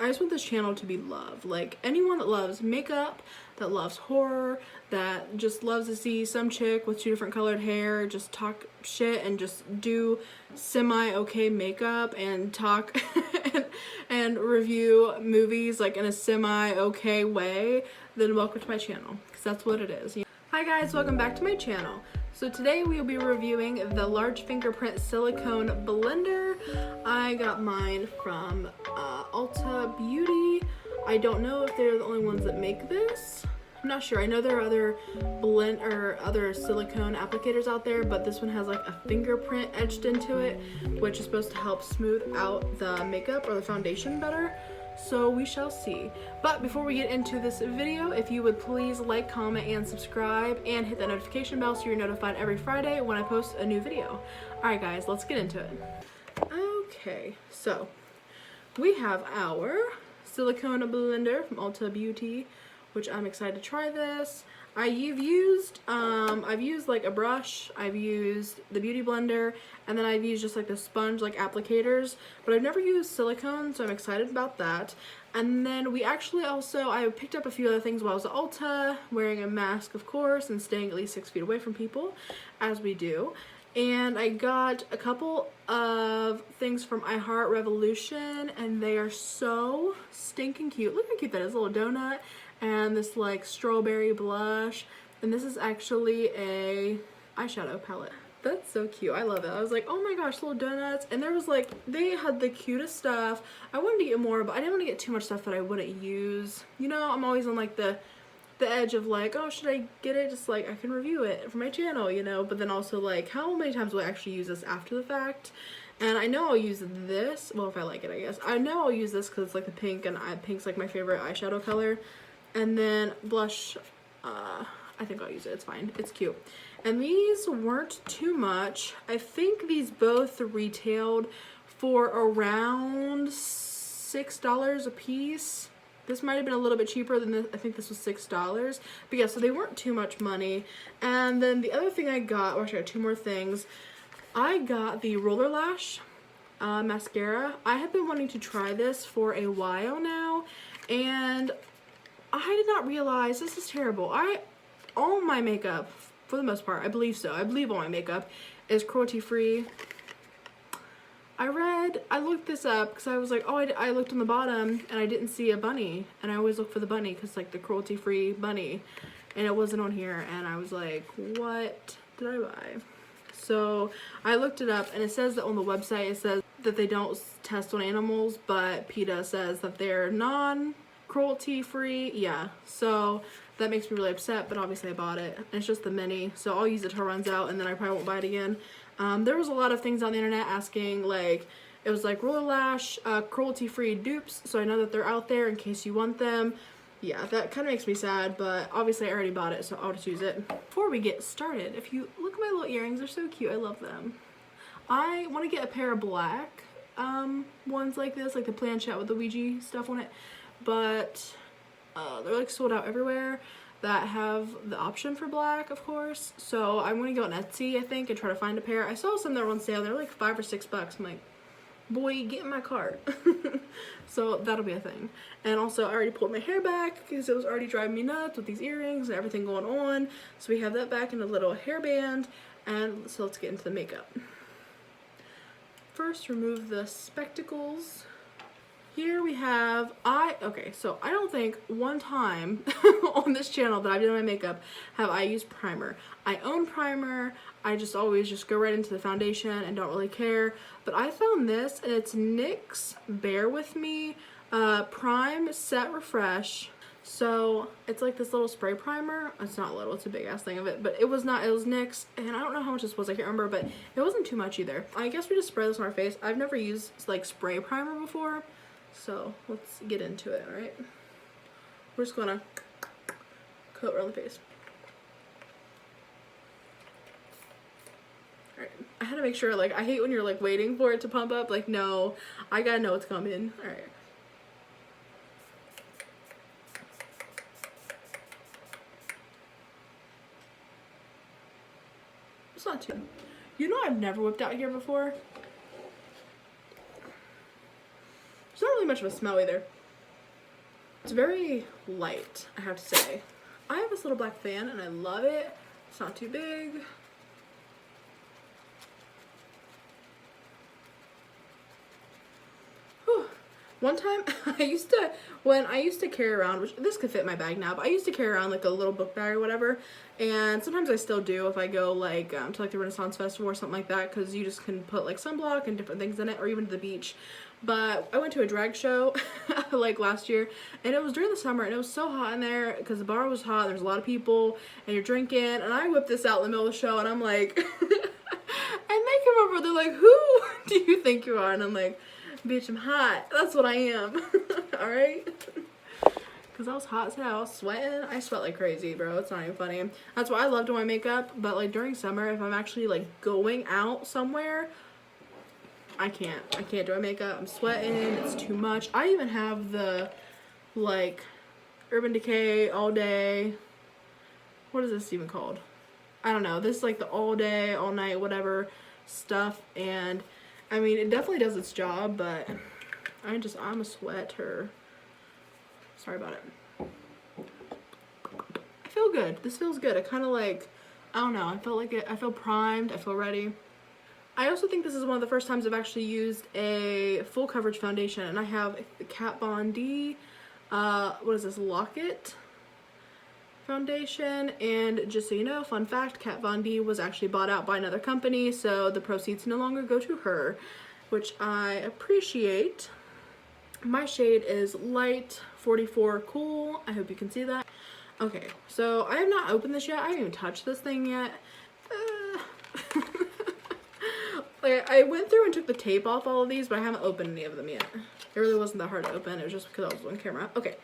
I just want this channel to be loved. Like, anyone that loves makeup, that loves horror, that just loves to see some chick with 2 different colored hair just talk shit and just do semi-okay makeup and talk and review movies like in a semi-okay way, then welcome to my channel, because that's what it is. Hi guys, welcome back to my channel. So today we will be reviewing the large fingerprint silicone blender. I got mine from Ulta Beauty. I don't know if they're the only ones that make this. I'm not sure. I know there are other silicone applicators out there, but this one has like a fingerprint etched into it, which is supposed to help smooth out the makeup or the foundation better. So we shall see. But before we get into this video, if you would please like, comment, and subscribe, and hit that notification bell so you're notified every Friday when I post a new video. Alright guys, let's get into it. Okay, so we have our silicone blender from Ulta Beauty, which I'm excited to try this. I've used like a brush, I've used the beauty blender, and then I've used just like the sponge like applicators, but I've never used silicone, so I'm excited about that. And then I picked up a few other things while I was at Ulta, wearing a mask of course, and staying at least 6 feet away from people, as we do. And I got a couple of things from I Heart Revolution, and they are so stinking cute. Look how cute that is, a little donut. And this like strawberry blush, and this is actually a eyeshadow palette. That's so cute. I love it. I was like, oh my gosh, little donuts. And there was like, they had the cutest stuff. I wanted to get more, but I didn't want to get too much stuff that I wouldn't use. You know, I'm always on like the edge of like, oh, should I get it just like I can review it for my channel, you know, but then also like, how many times will I actually use this after the fact? And I know I'll use this, well, if I like it, I guess. I know I'll use this because it's like the pink, and pink's like my favorite eyeshadow color. And then blush, I think I'll use it, it's fine, it's cute. And these weren't too much. I think these both retailed for around $6 a piece. This might have been a little bit cheaper than this. I think this was $6. But yeah, so they weren't too much money. And then the other thing I got, well, actually I got 2 more things. I got the Roller Lash mascara. I have been wanting to try this for a while now, and I did not realize, this is terrible, all my makeup, for the most part, I believe so, I believe all my makeup is cruelty free. I looked this up because I was like, oh, I looked on the bottom and I didn't see a bunny, and I always look for the bunny because like the cruelty free bunny, and it wasn't on here, and I was like, what did I buy? So I looked it up, and it says that on the website, it says that they don't test on animals, but PETA says that they're cruelty free, yeah, so that makes me really upset, but obviously I bought it, and it's just the mini, so I'll use it till it runs out, and then I probably won't buy it again. There was a lot of things on the internet asking, like, it was like Roller Lash, cruelty free dupes, so I know that they're out there in case you want them. Yeah, that kind of makes me sad, but obviously I already bought it, so I'll just use it. Before we get started, if you look at my little earrings, they're so cute, I love them. I want to get a pair of black ones like this, like the planchette with the Ouija stuff on it, but they're like sold out everywhere that have the option for black, of course. So I'm gonna go on Etsy, I think, and try to find a pair. I saw some that were on sale. They're like $5 or $6. I'm like, boy, get in my cart. So that'll be a thing. And also, I already pulled my hair back because it was already driving me nuts with these earrings and everything going on. So we have that back in a little hairband, and so let's get into the makeup. First, remove the spectacles. Here we have, okay, so I don't think one time on this channel that I've done my makeup have I used primer. I own primer, I just always just go right into the foundation and don't really care. But I found this, and it's NYX Bare With Me Prime Set Refresh. So it's like this little spray primer. It's not little, it's a big ass thing of it, but it was NYX, and I don't know how much this was, I can't remember, but it wasn't too much either. I guess we just spray this on our face. I've never used like spray primer before. So let's get into it, alright? We're just gonna coat around the face. Alright, I had to make sure, like, I hate when you're like waiting for it to pump up. Like, no, I gotta know it's coming. Alright. It's not too. You know, I've never whipped out here before. There's not really much of a smell either. It's very light, I have to say. I have this little black fan and I love it. It's not too big. Whew. One time, when I used to carry around, which this could fit in my bag now, but I used to carry around like a little book bag or whatever, and sometimes I still do if I go like to like the Renaissance Festival or something like that, because you just can put like sunblock and different things in it, or even to the beach. But I went to a drag show like last year, and it was during the summer, and it was so hot in there because the bar was hot, there's a lot of people, and you're drinking, and I whipped this out in the middle of the show, and I'm like, and they come over, they're like, who do you think you are? And I'm like, bitch, I'm hot. That's what I am. Alright? Because I was hot as hell, sweating. I sweat like crazy, bro. It's not even funny. That's why I love doing my makeup, but like during summer, if I'm actually like going out somewhere, I can't do my makeup. I'm sweating. It's too much. I even have the like Urban Decay all day. What is this even called? I don't know. This is like the all day, all night, whatever stuff. And I mean, it definitely does its job, but I'm a sweater. Sorry about it. I feel good. This feels good. I kind of like, I don't know. I feel like I feel primed. I feel ready. I also think this is one of the first times I've actually used a full coverage foundation, and I have the Kat Von D, what is this, Locket foundation. And just so you know, fun fact, Kat Von D was actually bought out by another company, so the proceeds no longer go to her, which I appreciate. My shade is Light 44 Cool. I hope you can see that. Okay, so I have not opened this yet. I haven't even touched this thing yet. Like, I went through and took the tape off all of these, but I haven't opened any of them yet. It really wasn't that hard to open. It was just because I was on camera. Okay,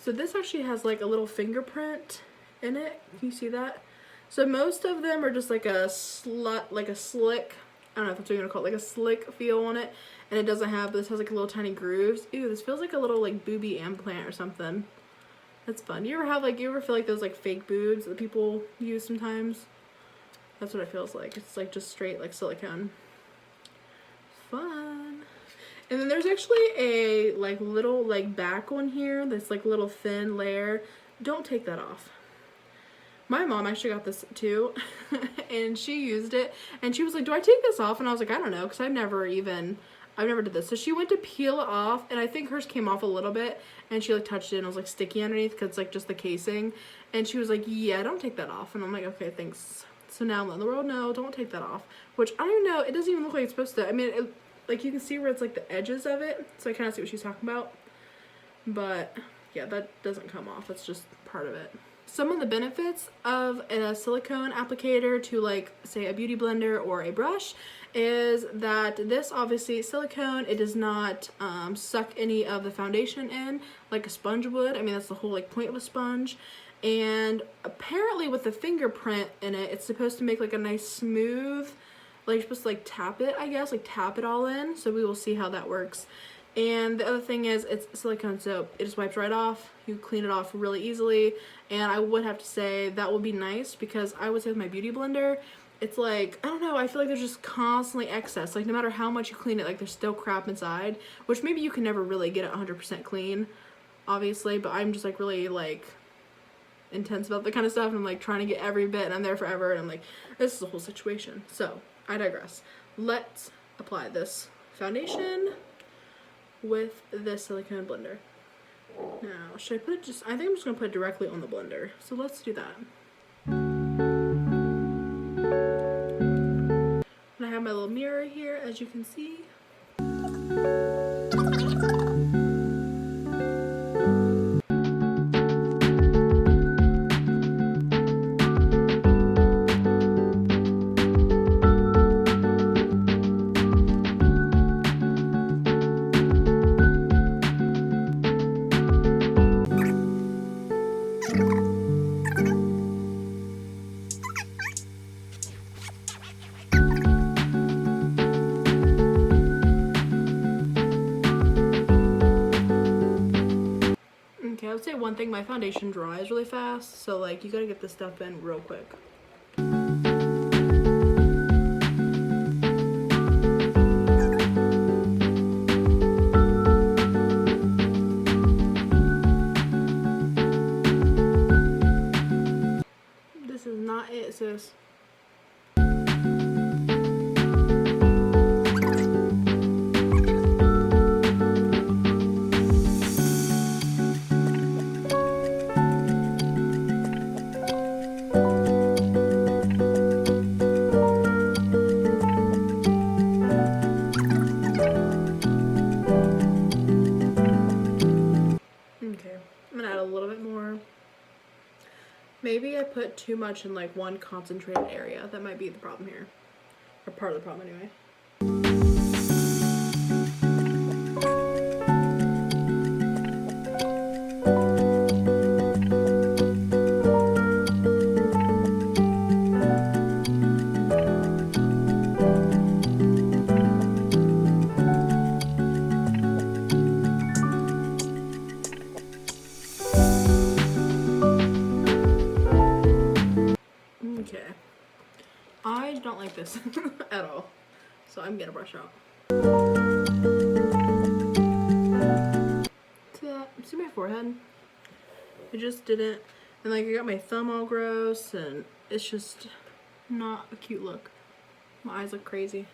so this actually has like a little fingerprint in it. Can you see that? So most of them are just like a slick, I don't know if that's what you're gonna call it, like a slick feel on it. And it doesn't have, but this has like little tiny grooves. Ew, this feels like a little like boobie implant or something. That's fun. You ever feel like those like fake boobs that people use sometimes? That's what it feels like. It's like just straight like silicone. Fun. And then there's actually a like little like back one here, this like little thin layer. Don't take that off. My mom actually got this too, and she used it, and she was like, do I take this off? And I was like, I don't know, because I've never did this. So she went to peel it off, and I think hers came off a little bit, and she like touched it, and it was like sticky underneath because it's like just the casing. And she was like, yeah, don't take that off. And I'm like, okay, thanks. So now I'm letting the world know, don't take that off. Which, I don't even know, it doesn't even look like it's supposed to. I mean, like you can see where it's like the edges of it, so I kind of see what she's talking about. But yeah, that doesn't come off, it's just part of it. Some of the benefits of a silicone applicator to like say a beauty blender or a brush is that this obviously silicone, it does not suck any of the foundation in like a sponge would. I mean, that's the whole like point of a sponge. And apparently with the fingerprint in it, it's supposed to make like a nice smooth, like you're supposed to like tap it, I guess, like tap it all in. So we will see how that works. And the other thing is, it's silicone soap. It just wipes right off. You clean it off really easily. And I would have to say that would be nice, because I would say with my beauty blender, it's like, I don't know, I feel like there's just constantly excess. Like no matter how much you clean it, like there's still crap inside, which maybe you can never really get it 100% clean, obviously, but I'm just like really like intense about that kind of stuff, and I'm like trying to get every bit, and I'm there forever, and I'm like, this is a whole situation. So I digress. Let's apply this foundation with the silicone blender. Now, should I put it just, I think I'm just gonna put it directly on the blender. So let's do that. And I have my little mirror here, as you can see. Okay, I would say one thing, my foundation dries really fast, so like you gotta get this stuff in real quick. sis. Okay, I'm gonna add a little bit more. Maybe I put too much in like one concentrated area. That might be the problem here. Or part of the problem anyway. Okay. I don't like this at all. So I'm gonna brush out. See my forehead? I just didn't. And like I got my thumb all gross and it's just not a cute look. My eyes look crazy.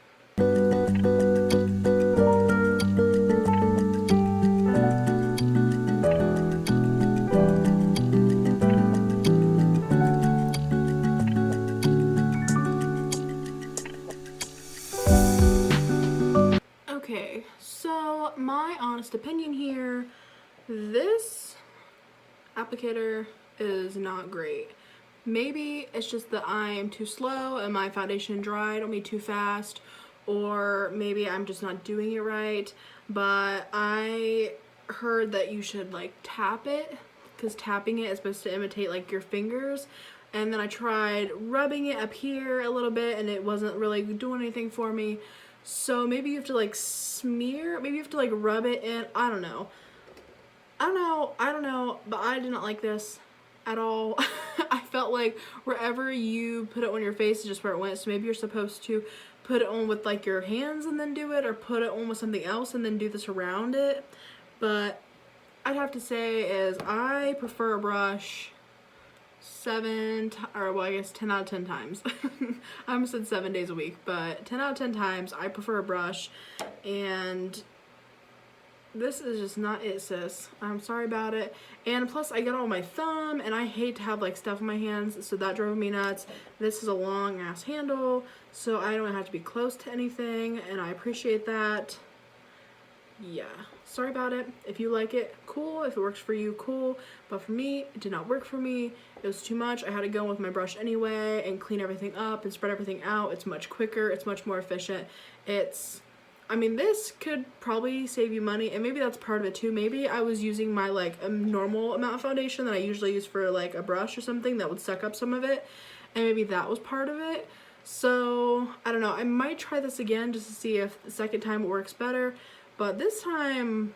Okay, so my honest opinion here, this applicator is not great. Maybe it's just that I am too slow and my foundation dried on me too fast, or maybe I'm just not doing it right, but I heard that you should like tap it, because tapping it is supposed to imitate like your fingers. And then I tried rubbing it up here a little bit and it wasn't really doing anything for me. So maybe you have to like smear, maybe you have to like rub it in, I don't know, but I did not like this at all. I felt like wherever you put it on your face is just where it went, so maybe you're supposed to put it on with like your hands and then do it, or put it on with something else and then do this around it. But I'd have to say is I prefer a brush 10 out of 10 times. I almost said 7 days a week, but 10 out of 10 times I prefer a brush, and this is just not it, sis. I'm sorry about it. And plus I got it on my thumb and I hate to have like stuff in my hands, so that drove me nuts. This is a long ass handle, so I don't have to be close to anything, and I appreciate that. Yeah, sorry about it. If you like it, cool. If it works for you, cool. But for me, it did not work for me. It was too much. I had to go with my brush anyway and clean everything up and spread everything out. It's much quicker. It's much more efficient. I mean, this could probably save you money, and maybe that's part of it too. Maybe I was using my like a normal amount of foundation that I usually use for like a brush or something that would suck up some of it, and maybe that was part of it. So I don't know. I might try this again just to see if the second time it works better. But this time,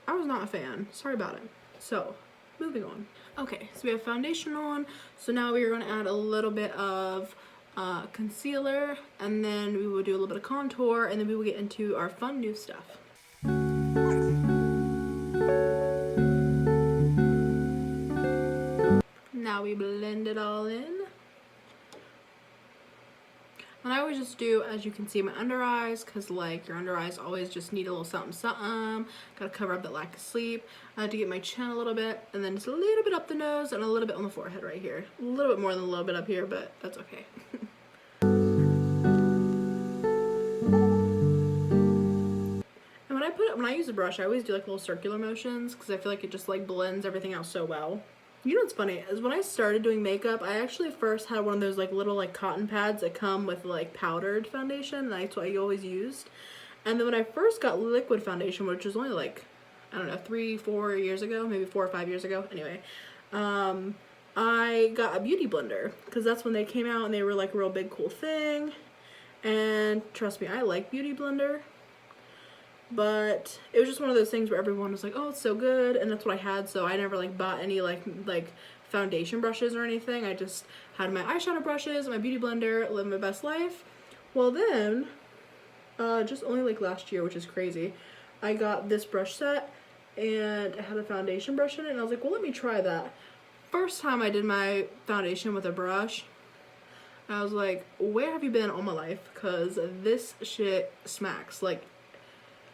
I was not a fan. Sorry about it. So, moving on. Okay, so we have foundation on. So now we are going to add a little bit of concealer, and then we will do a little bit of contour, and then we will get into our fun new stuff. Now we blend it all in. And I always just do, as you can see, my under eyes, because like your under eyes always just need a little something something. Gotta cover up that lack of sleep. I have to get my chin a little bit, and then just a little bit up the nose and a little bit on the forehead right here. A little bit more than a little bit up here, but that's okay. And when I use a brush, I always do like little circular motions, because I feel like it just like blends everything out so well. You know what's funny is when I started doing makeup, I actually first had one of those like little like cotton pads that come with like powdered foundation, and that's what I always used. And then when I first got liquid foundation, which was only like, I don't know, 3-4 years ago, maybe 4 or 5 years ago, anyway, I got a beauty blender, because that's when they came out and they were like a real big cool thing. And trust me, I like beauty blender. But it was just one of those things where everyone was like, oh, it's so good, and that's what I had, so I never like bought any like foundation brushes or anything. I just had my eyeshadow brushes, my beauty blender, lived my best life. Well then, just only like last year, which is crazy, I got this brush set, and it had a foundation brush in it, and I was like, well, let me try that. First time I did my foundation with a brush, I was like, where have you been all my life? Because this shit smacks. Like,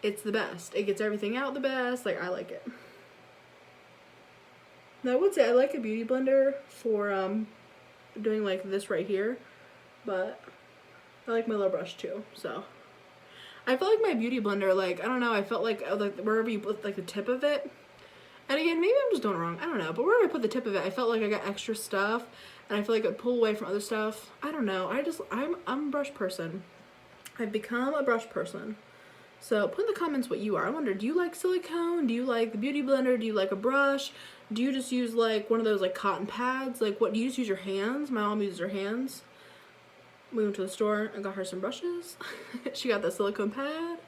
it's the best. It gets everything out the best. Like, I like it. Now, I would say I like a beauty blender for doing like this right here, but I like my little brush too. So I felt like my beauty blender, like, I don't know, I felt like wherever you put like the tip of it, and again, maybe I'm just doing it wrong, I don't know, but wherever I put the tip of it, I felt like I got extra stuff, and I feel like it would pull away from other stuff. I don't know, I'm a brush person. I've become a brush person. So put in the comments what you are. I wonder, do you like silicone? Do you like the beauty blender? Do you like a brush? Do you just use like one of those like cotton pads? Like, what do you just use your hands? My mom uses her hands. We went to the store and got her some brushes. She got the silicone pad.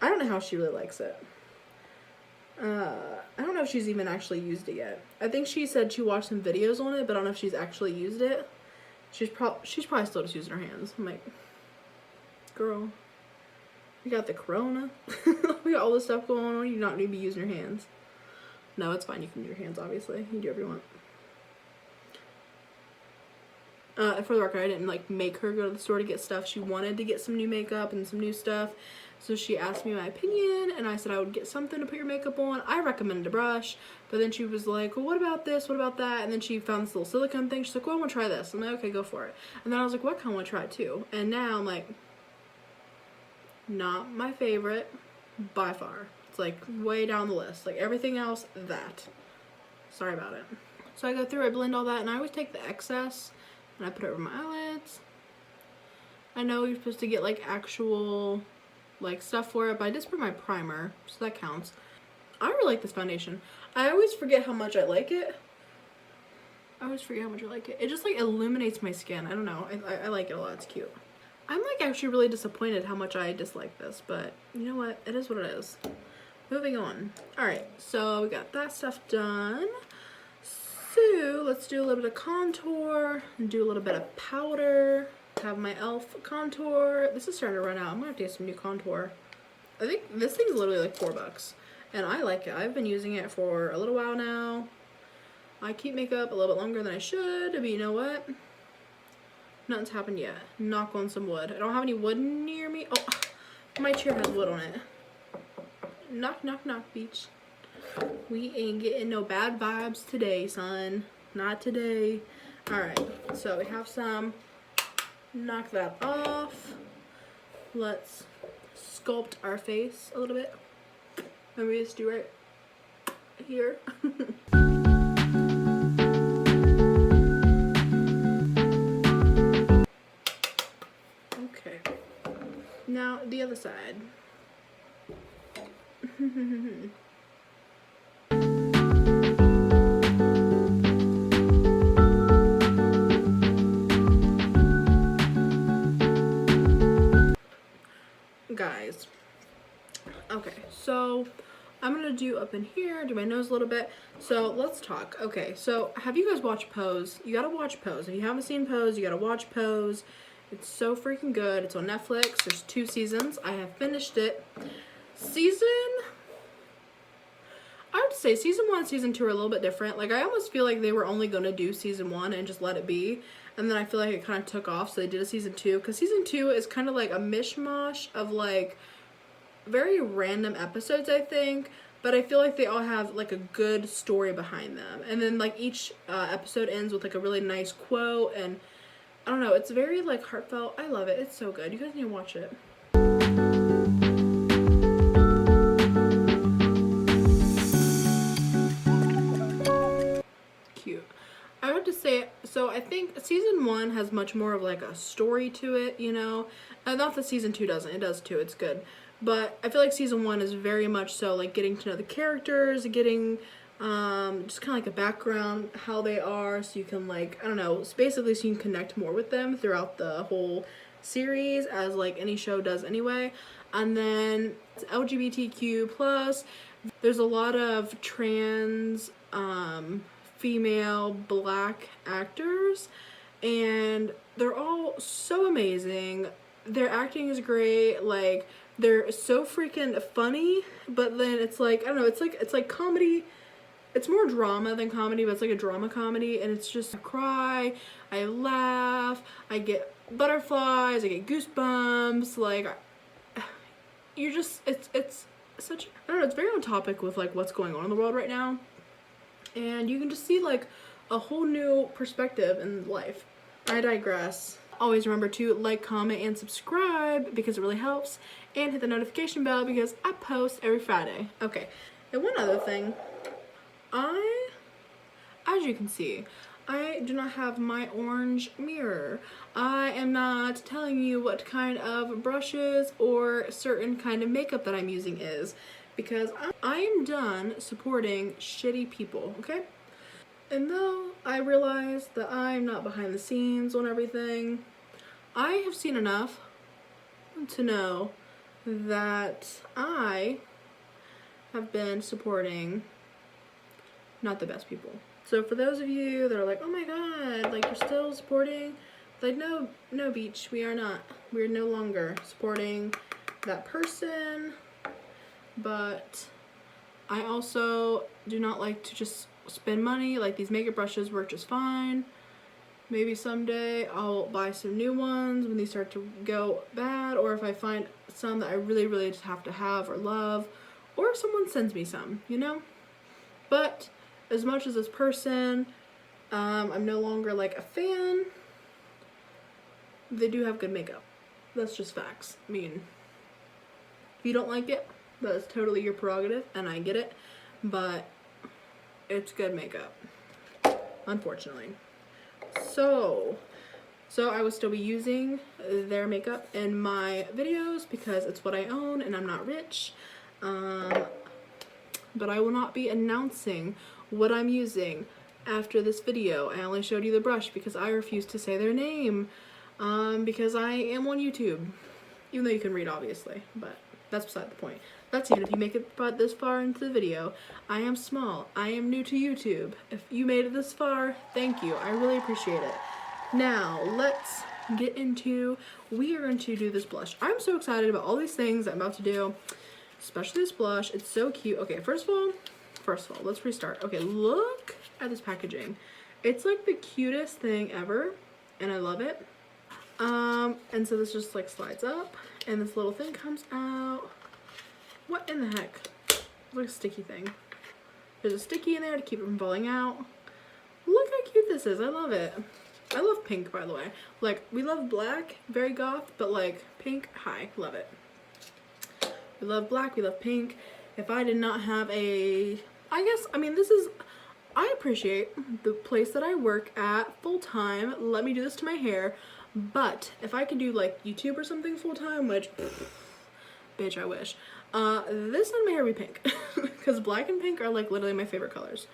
I don't know how she really likes it. I don't know if she's even actually used it yet. I think she said she watched some videos on it, but I don't know if she's actually used it. She's probably still just using her hands. I'm like, girl, you got the corona. We got all this stuff going on. You not need to be using your hands. No, it's fine. You can use your hands, obviously. You can do whatever you want. For the record, I didn't like make her go to the store to get stuff. She wanted to get some new makeup and some new stuff, so she asked me my opinion, and I said I would get something to put your makeup on. I recommended a brush, but then she was like, well, what about this, what about that? And then she found this little silicone thing. She's like, well, I want to try this. I'm like, okay, go for it. And then I was like, well, I kind of want to try it too. And now I'm like, not my favorite by far. It's like way down the list. Like everything else, that. Sorry about it. So I go through, I blend all that, and I always take the excess and I put it over my eyelids. I know you're supposed to get like actual like stuff for it, but I just put my primer, so that counts. I really like this foundation. I always forget how much I like it. It just like illuminates my skin. I don't know. I like it a lot. It's cute. I'm like actually really disappointed how much I dislike this, but you know what? It is what it is. Moving on. Alright, so we got that stuff done. So let's do a little bit of contour and do a little bit of powder. Have my e.l.f. contour. This is starting to run out. I'm gonna have to get some new contour. I think this thing's literally like $4, and I like it. I've been using it for a little while now. I keep makeup a little bit longer than I should, but you know what? Nothing's happened yet. Knock on some wood. I don't have any wood near me. Oh, my chair has wood on it. Knock, knock, knock, beach. We ain't getting no bad vibes today, son. Not today. Alright, so we have some. Knock that off. Let's sculpt our face a little bit. Maybe just do right here. Okay. Now the other side. Guys, okay, so I'm gonna do up in here, do my nose a little bit. So let's talk. Okay, so have you guys watched Pose? You gotta watch Pose. If you haven't seen Pose, you gotta watch Pose. It's so freaking good. It's on Netflix. There's 2 seasons. I have finished it. I have to say, season 1 and season 2 are a little bit different. Like, I almost feel like they were only gonna do season 1 and just let it be. And then I feel like it kind of took off, so they did a season 2. Because season 2 is kind of like a mishmash of, like, very random episodes, I think. But I feel like they all have, like, a good story behind them. And then, like, each episode ends with, like, a really nice quote. And, I don't know, it's very, like, heartfelt. I love it. It's so good. You guys need to watch it. Cute. I have to say, so I think season 1 has much more of like a story to it, you know. Not that season 2 doesn't. It does too. It's good. But I feel like season 1 is very much so like getting to know the characters, getting just kind of like a background, how they are, so you can like, I don't know, basically so you can connect more with them throughout the whole series, as like any show does anyway. And then it's LGBTQ+. There's a lot of trans, female black actors, and they're all so amazing. Their acting is great. Like, they're so freaking funny, but then it's like, I don't know, it's like comedy. it's more drama than comedy, but it's like a drama comedy, and it's just I cry, I laugh, I get butterflies, I get goosebumps, like you're just it's such, I don't know, it's very on topic with like what's going on in the world right now, and you can just see like a whole new perspective in life. I digress. Always remember to like, comment, and subscribe because it really helps, and hit the notification bell because I post every Friday. Okay, and one other thing, as you can see, I do not have my orange mirror. I am not telling you what kind of brushes or certain kind of makeup that I'm using is, because I am done supporting shitty people, okay? And though I realize that I'm not behind the scenes on everything, I have seen enough to know that I have been supporting not the best people. So for those of you that are like, oh my god, like you're still supporting, like no beach, we are not. We're no longer supporting that person, but I also do not like to just spend money. Like these makeup brushes work just fine. Maybe someday I'll buy some new ones when these start to go bad, or if I find some that I really just have to have or love, or if someone sends me some, you know? But as much as this person, I'm no longer like a fan, they do have good makeup. That's just facts. I mean, if you don't like it, that is totally your prerogative, and I get it, but it's good makeup, unfortunately. So I will still be using their makeup in my videos because it's what I own and I'm not rich. But I will not be announcing what I'm using after this video. I only showed you the brush because I refuse to say their name, because I am on YouTube, even though you can read obviously, but that's beside the point. That's even if you make it but this far into the video. I am small. I am new to YouTube. If you made it this far, thank you. I really appreciate it. Now, let's get into, we are going to do this blush. I'm so excited about all these things I'm about to do, especially this blush. It's so cute. Okay, first of all, let's restart. Okay, look at this packaging. It's like the cutest thing ever, and I love it. And so this just like slides up, and this little thing comes out. What in the heck? It's like a sticky thing. There's a sticky in there to keep it from falling out. Look how cute this is. I love it. I love pink, by the way. Like, we love black, very goth, but like pink, hi, love it. We love black, we love pink. If I did not have a, I appreciate the place that I work at full time. Let me do this to my hair. But if I could do like YouTube or something full time, which, bitch, I wish. This one my hair be pink because black and pink are like literally my favorite colors.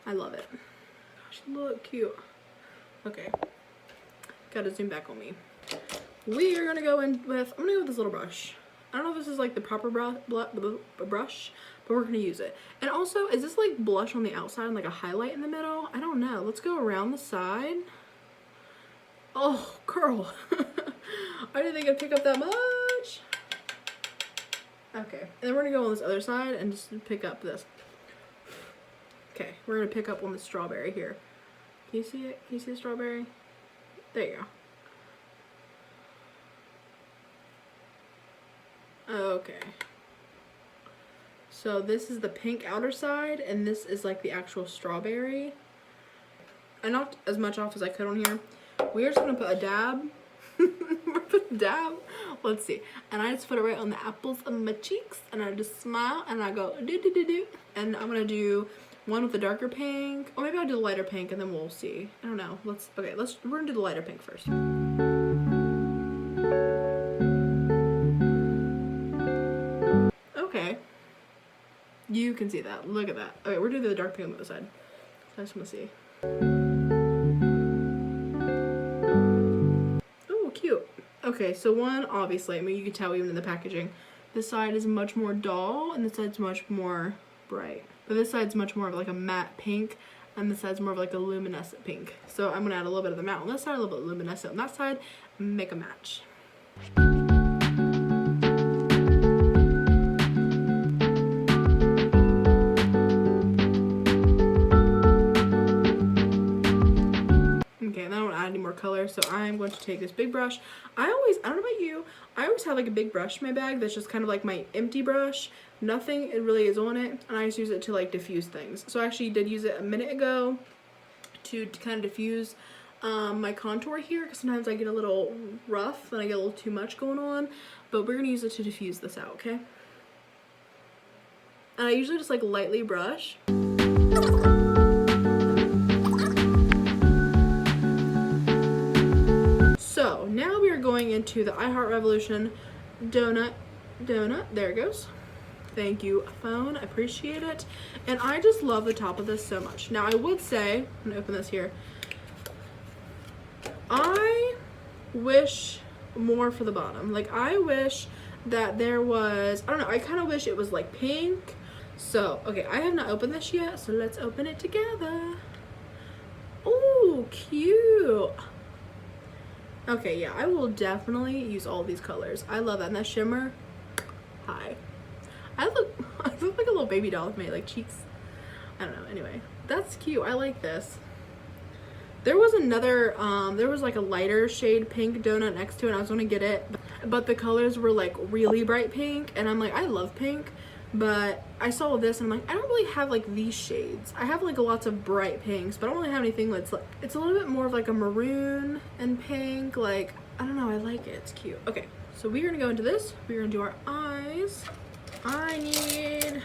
I love it. Gosh, look cute. Okay, gotta zoom back on me. We are gonna go in with, I'm gonna go with this little brush. I don't know if this is like the proper brush, but we're gonna use it. And also, is this like blush on the outside and like a highlight in the middle? I don't know. Let's go around the side. Oh, girl. I didn't think I'd pick up that much. Okay, and then we're gonna go on this other side and just pick up this. Okay, we're gonna pick up on the strawberry here. Can you see it? Can you see the strawberry? There you go. Okay. So this is the pink outer side, and this is like the actual strawberry. I knocked as much off as I could on here. We're just gonna put a dab. Let's see. And I just put it right on the apples of my cheeks, and I just smile and I go do do do do. And I'm gonna do one with the darker pink, or maybe I'll do the lighter pink, and then we'll see. I don't know. We're gonna do the lighter pink first. Okay. You can see that. Look at that. Okay, we're doing the dark pink on the other side. I just wanna see. Okay, so one, obviously, I mean, you can tell even in the packaging, this side is much more dull, and this side's much more bright. But this side's much more of like a matte pink, and this side's more of like a luminescent pink. So I'm gonna add a little bit of the matte on this side, a little bit of luminescent on that side, and make a match. color. So I'm going to take this big brush. I don't know about you, I always have like a big brush in my bag that's just kind of like my empty brush. Nothing it really is on it, and I just use it to like diffuse things. So I actually did use it a minute ago to kind of diffuse my contour here, because sometimes I get a little rough and I get a little too much going on, but we're gonna use it to diffuse this out, okay? And I usually just like lightly brush. So now we are going into the I Heart Revolution donut, there it goes. Thank you, phone, I appreciate it. And I just love the top of this so much. Now I would say, I'm gonna open this here, I wish more for the bottom. Like I wish that there was, I don't know, I kind of wish it was like pink. So, okay, I have not opened this yet, so let's open it together. Oh, cute. Okay, yeah, I will definitely use all these colors. I love that. And that shimmer, hi. I look like a little baby doll with my like cheeks. I don't know, anyway. That's cute, I like this. There was another, there was like a lighter shade pink donut next to it, and I was gonna get it, but the colors were like really bright pink, and I'm like, I love pink, but I saw this and I'm like, I don't really have like these shades. I have like lots of bright pinks, but I don't really have anything that's like, it's a little bit more of like a maroon and pink, like, I don't know, I like it, it's cute. Okay, so we're gonna go into this, we're gonna do our eyes. I need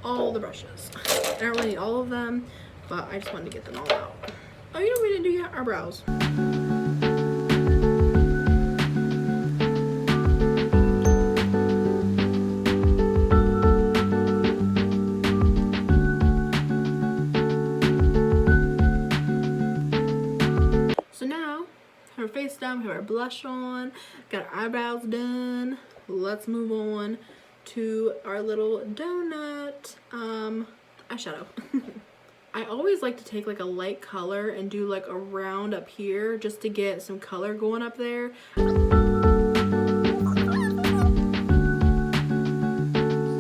all the brushes. I don't really need all of them, but I just wanted to get them all out. Oh, you know we didn't do yet? Our brows. So now, have our face done, have our blush on, got our eyebrows done. Let's move on to our little donut eyeshadow. I always like to take like a light color and do like a round up here just to get some color going up there.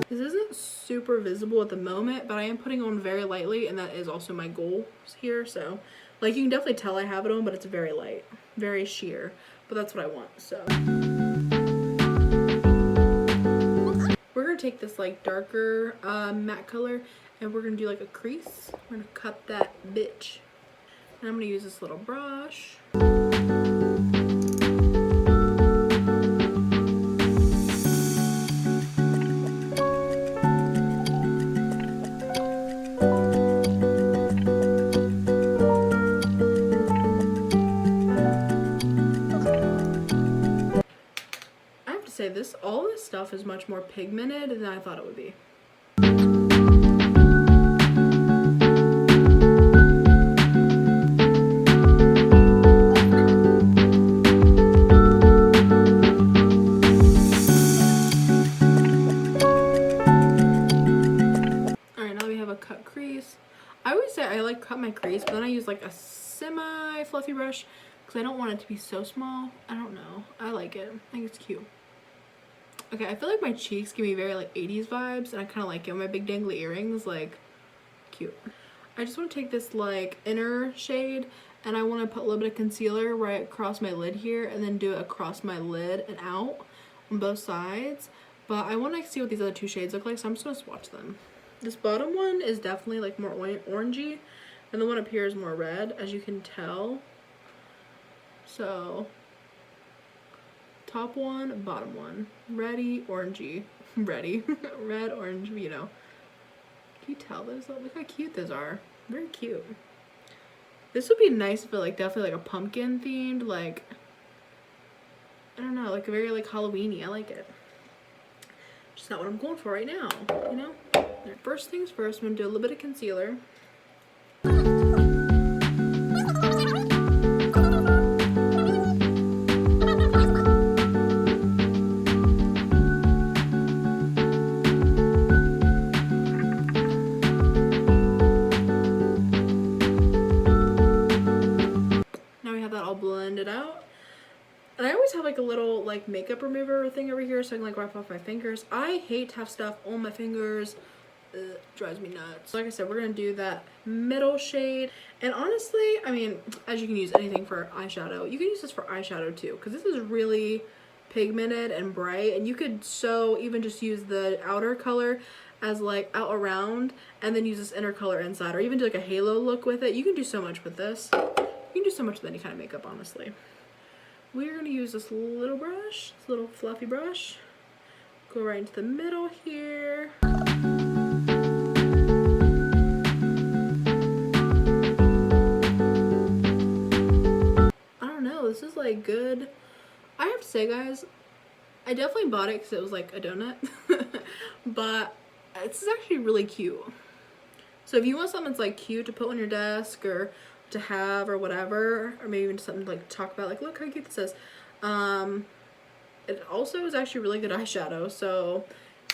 This isn't super visible at the moment, but I am putting on very lightly, and that is also my goal here. So like you can definitely tell I have it on, but it's very light, very sheer, but that's what I want. So we're gonna take this like darker matte color, and we're gonna do like a crease. We're gonna cut that bitch. And I'm gonna use this little brush. I have to say all this stuff is much more pigmented than I thought it would be. Cut my crease, but then I use like a semi fluffy brush because I don't want it to be so small. I don't know, I like it, I think it's cute. Okay, I feel like my cheeks give me very like 80s vibes, and I kind of like it. My big dangly earrings, like, cute. I just want to take this like inner shade, and I want to put a little bit of concealer right across my lid here, and then do it across my lid and out on both sides. But I want to see what these other two shades look like, so I'm just going to swatch them. This bottom one is definitely like more orangey, and the one up here is more red, as you can tell. So, top one, bottom one. Reddy, orangey. Reddy. Red, orange, you know. Can you tell those? Look how cute those are. Very cute. This would be nice if it like definitely like a pumpkin themed, like, I don't know, like a very like Halloween-y. I like it. Just not what I'm going for right now, you know? Alright, first things first, I'm gonna do a little bit of concealer. Now we have that all blended out. And I always have like a little like makeup remover thing over here so I can like wipe off my fingers. I hate to have stuff on my fingers drives me nuts. Like I said, we're gonna do that middle shade. And honestly, I mean, as you can use anything for eyeshadow, you can use this for eyeshadow too, because this is really pigmented and bright, and you could even just use the outer color as like out around and then use this inner color inside, or even do like a halo look with it. You can do so much with this. You can do so much with any kind of makeup, honestly. We're gonna use this little brush, this little fluffy brush. Go right into the middle here. I don't know, this is like good. I have to say, guys, I definitely bought it because it was like a donut, but this is actually really cute. So if you want something that's like cute to put on your desk or to have or whatever, or maybe even something to like talk about, like look how cute this is. It also is actually really good eyeshadow, so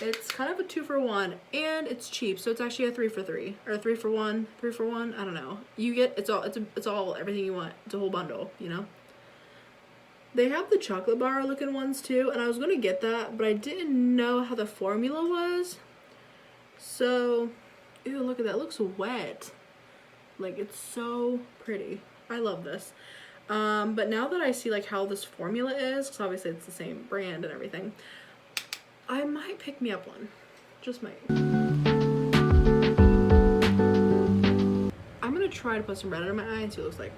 it's kind of a 2-for-1, and it's cheap, so it's actually a 3-for-3 or a 3-for-1, 3-for-1. I don't know. You get it's all everything you want. It's a whole bundle, you know. They have the chocolate bar looking ones too, and I was gonna get that, but I didn't know how the formula was. So, ew, look at that. It looks wet. Like, it's so pretty. I love this. But now that I see like how this formula is, because obviously it's the same brand and everything, I might pick me up one. Just might. I'm gonna try to put some red under my eye and see what it looks like.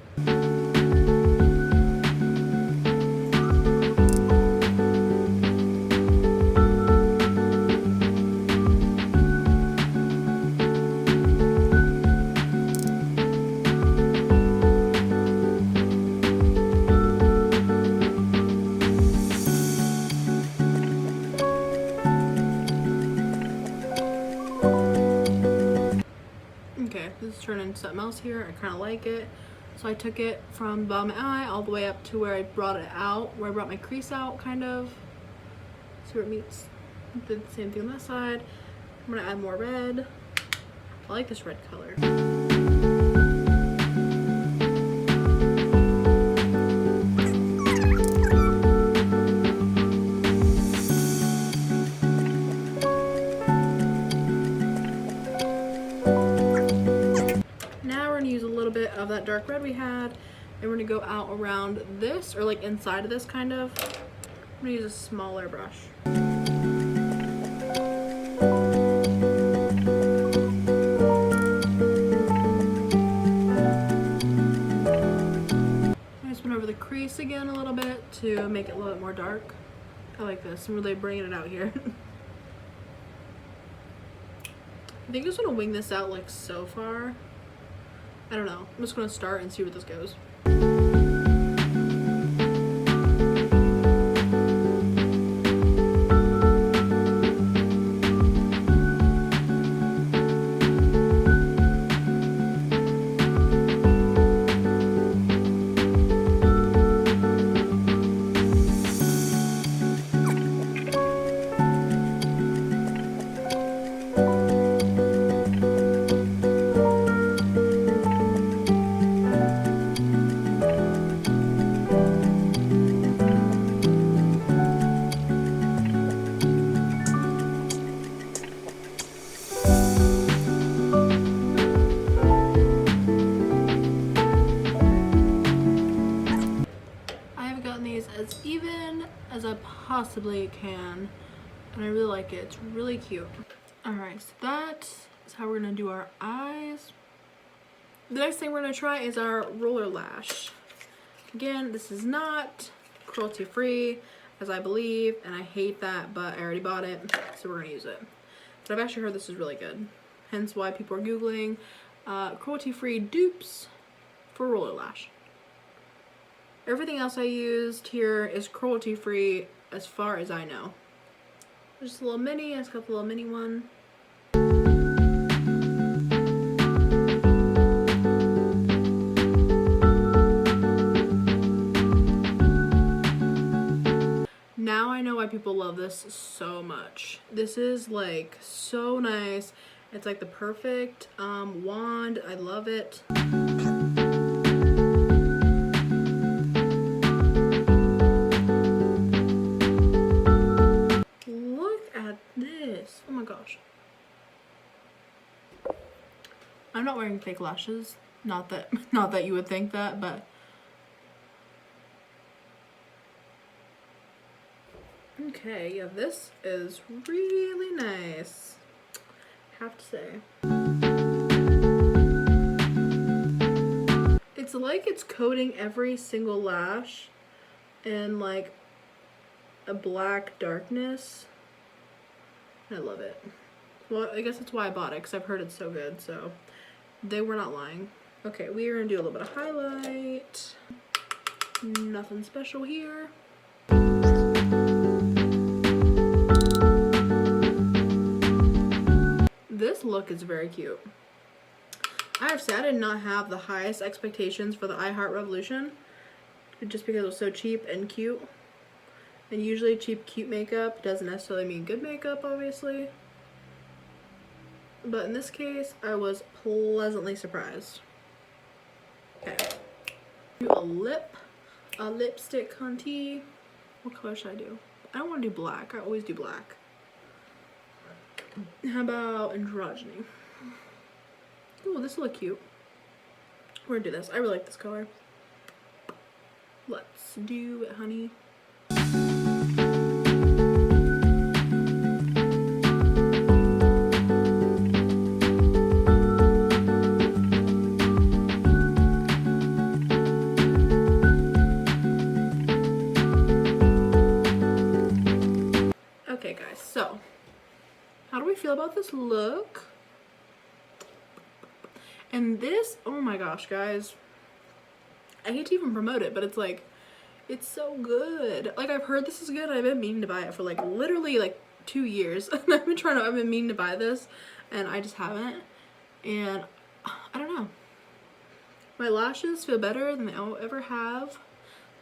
This is turning into something else here. I kind of like it, so I took it from the bottom of my eye all the way up to where I brought it out, where I brought my crease out, kind of. See where it meets. Did the same thing on that side. I'm gonna add more red. I like this red color. Of that dark red we had, and we're gonna go out around this, or like inside of this kind of. I'm gonna use a smaller brush. I just went over the crease again a little bit to make it a little bit more dark. I like this. I'm really bringing it out here. I think I just want to wing this out like so far. I don't know. I'm just going to start and see where this goes. As even as I possibly can, and I really like it. It's really cute. Alright, so that is how we're gonna do our eyes. The next thing we're gonna try is our roller lash. Again, this is not cruelty free, as I believe, and I hate that, but I already bought it, so we're gonna use it. But I've actually heard this is really good, hence why people are googling cruelty free dupes for roller lash. Everything else I used here is cruelty free as far as I know. Just a little mini, I just got the little mini one. Now I know why people love this so much. This is like so nice. It's like the perfect wand. I love it. Look at this. Oh my gosh. not wearing fake lashes. Not that you would think that, but okay, yeah, this is really nice, have to say. It's like it's coating every single lash in like a black darkness. I love it. Well, I guess that's why I bought it, because I've heard it's so good, so they were not lying. Okay, we are going to do a little bit of highlight. Nothing special here. This look is very cute. I have to say, I did not have the highest expectations for the I Heart Revolution, just because it was so cheap and cute. And usually cheap, cute makeup doesn't necessarily mean good makeup, obviously. But in this case, I was pleasantly surprised. Okay. Do a lipstick contour. What color should I do? I don't want to do black. I always do black. How about androgyny? Oh, this will look cute. We're gonna do this. I really like this color. Let's do it, honey. Okay guys, so how do we feel about this look? And this, oh my gosh guys, I hate to even promote it, but it's like, it's so good. Like, I've heard this is good. I've been meaning to buy it for like literally like 2 years. I've been meaning to buy this and I just haven't. And I don't know, my lashes feel better than they'll ever have,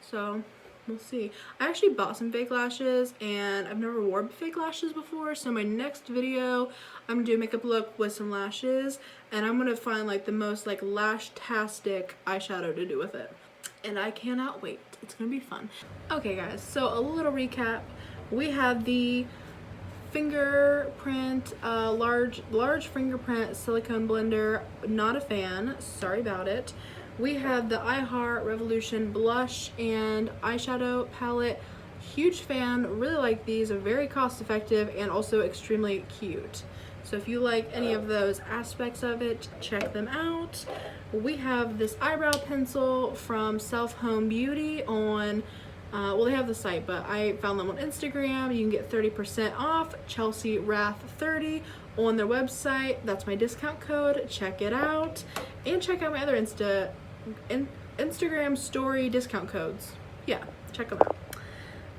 so we'll see. I actually bought some fake lashes and I've never worn fake lashes before, so my next video I'm gonna do a makeup look with some lashes and I'm gonna find like the most like lash-tastic eyeshadow to do with it. And I cannot wait. It's gonna be fun. Okay guys, so a little recap. We have the Fingerprint, large Fingerprint Silicone blender. Not a fan, sorry about it. We have the I Heart Revolution blush and eyeshadow palette. Huge fan, really like these, are very cost effective and also extremely cute. So if you like any of those aspects of it, check them out. We have this eyebrow pencil from Ulta Beauty on, well, they have the site, but I found them on Instagram. You can get 30% off, Chelsie Wrath 30 on their website. That's my discount code, check it out. And check out my other Instagram story discount codes. Yeah, check them out.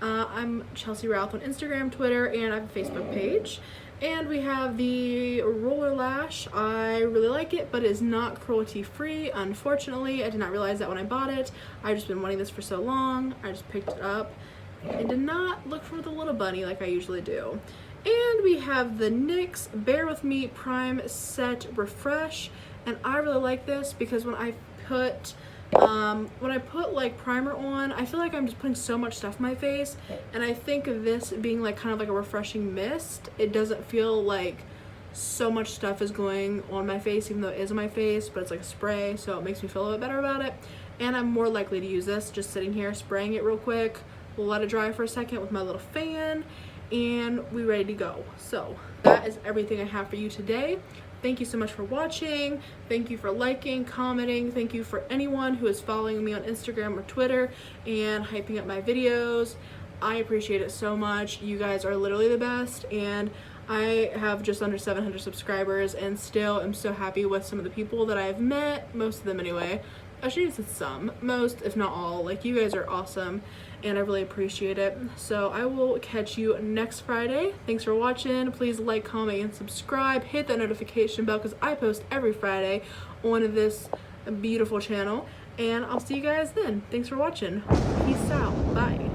I'm Chelsie Wrath on Instagram, Twitter, and I have a Facebook page. And we have the roller lash. I really like it, but it is not cruelty free, unfortunately. I did not realize that when I bought it. I've just been wanting this for so long. I just picked it up and did not look for the little bunny like I usually do. And we have the NYX Bare With Me Prime Set Refresh, and I really like this because when I put like primer on, I feel like I'm just putting so much stuff in my face, and I think of this being like kind of like a refreshing mist. It doesn't feel like so much stuff is going on my face, even though it is on my face, but it's like a spray, so it makes me feel a little bit better about it. And I'm more likely to use this just sitting here spraying it real quick. We'll let it dry for a second with my little fan, and we're ready to go. So that is everything I have for you today. Thank you so much for watching. Thank you for liking, commenting. Thank you for anyone who is following me on Instagram or Twitter and hyping up my videos. I appreciate it so much. You guys are literally the best, and I have just under 700 subscribers and still am so happy with some of the people that I've met, most of them anyway. I should use some, most if not all. Like, you guys are awesome and I really appreciate it. So I will catch you next Friday. Thanks for watching. Please like, comment, and subscribe. Hit that notification bell because I post every Friday on this beautiful channel, and I'll see you guys then. Thanks for watching. Peace out. Bye.